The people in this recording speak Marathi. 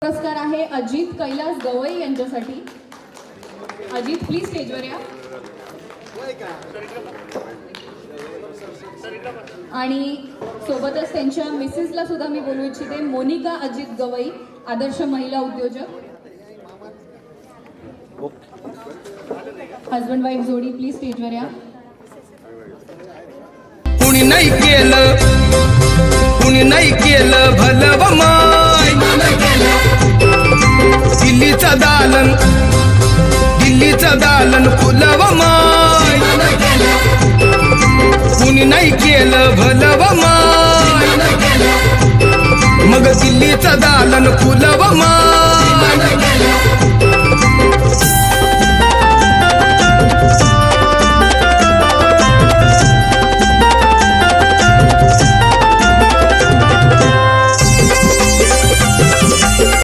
पुरस्कार आहे अजित कैलास गवई यांच्यासाठी। अजित प्लीज स्टेजवर या। आणि सोबतच त्यांच्या मिसेसला सुद्धा मी बोलू इच्छिते, मोनिका अजित गवई, आदर्श महिला उद्योजक। हस्बंड वाईफ जोडी प्लीज स्टेजवर या। कुणी नाही केलं भलं माय, दिल्लीचा दालन फुलव माय, कुणी नाही केलं भलं माय, मग दिल्लीचा दालन फुलव माय।